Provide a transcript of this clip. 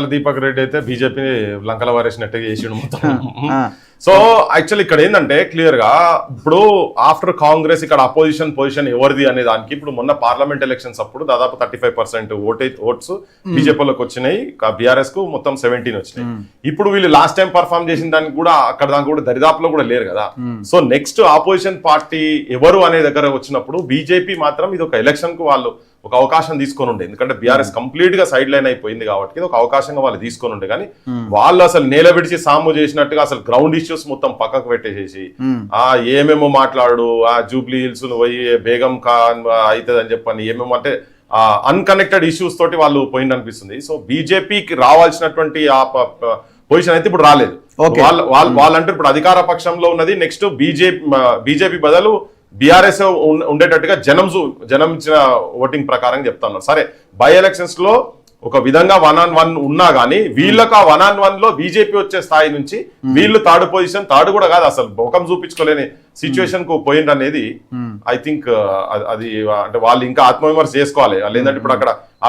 దీపక్ రెడ్డి అయితే బీజేపీ లంకల వారేసినట్టుగా చేసిండు మొత్తం. సో యాక్చువల్లీ ఇక్కడ ఏంటంటే క్లియర్ గా ఇప్పుడు ఆఫ్టర్ కాంగ్రెస్ ఇక్కడ అపోజిషన్ పొజిషన్ ఎవరిది అనే దానికి ఇప్పుడు మొన్న పార్లమెంట్ ఎలక్షన్స్ అప్పుడు దాదాపు 35% ఓట్స్ బీజేపీలోకి వచ్చినాయి, బీఆర్ఎస్ కు మొత్తం 17 వచ్చినాయి. ఇప్పుడు వీళ్ళు లాస్ట్ టైం పర్ఫార్మ్ చేసిన దానికి కూడా అక్కడ దానికి కూడా దరిదాపులో కూడా లేరు కదా. సో నెక్స్ట్ ఆపోజిషన్ పార్టీ ఎవరు అనే దగ్గర వచ్చినప్పుడు బీజేపీ మాత్రం ఇది ఒక ఎలక్షన్ కు వాళ్ళు ఒక అవకాశం తీసుకొని ఉండే, ఎందుకంటే బీఆర్ఎస్ కంప్లీట్ గా సైడ్ లైన్ అయిపోయింది కాబట్టి ఇది ఒక అవకాశంగా వాళ్ళు తీసుకొని ఉండే. కానీ వాళ్ళు అసలు నేల విడిచి సాము చేసినట్టుగా అసలు గ్రౌండ్ ఇష్యూస్ మొత్తం పక్కకు పెట్టేసేసి ఏమేమో మాట్లాడు జూబ్లీ హిల్స్ పోయి బేగం ఖాన్ అవుతుంది అని చెప్పని ఏమేమో అంటే అన్కనెక్టెడ్ ఇష్యూస్ తోటి వాళ్ళు పోయింది అనిపిస్తుంది. సో బీజేపీకి రావాల్సినటువంటి ఆ పొజిషన్ అయితే ఇప్పుడు రాలేదు. వాళ్ళంటే ఇప్పుడు అధికార పక్షంలో ఉన్నది నెక్స్ట్ బీజేపీ బదులు బీఆర్ఎస్ ఉండేటట్టుగా జనం ఇచ్చిన ఓటింగ్ ప్రకారం చెప్తున్నారు. సరే బై ఎలక్షన్స్ లో ఒక విధంగా 1-on-1 ఉన్నా గానీ వీళ్ళకి ఆ 1-on-1 లో బీజేపీ వచ్చే స్థాయి నుంచి వీళ్ళు థర్డ్ పొజిషన్, థర్డ్ కూడా కాదు అసలు ముఖం చూపించుకోలేని సిచ్యువేషన్ కు పోయింది అనేది ఐ థింక్ అది అంటే వాళ్ళు ఇంకా ఆత్మవిమర్శ చేసుకోవాలి. వాళ్ళు ఏంటంటే ఇప్పుడు అక్కడ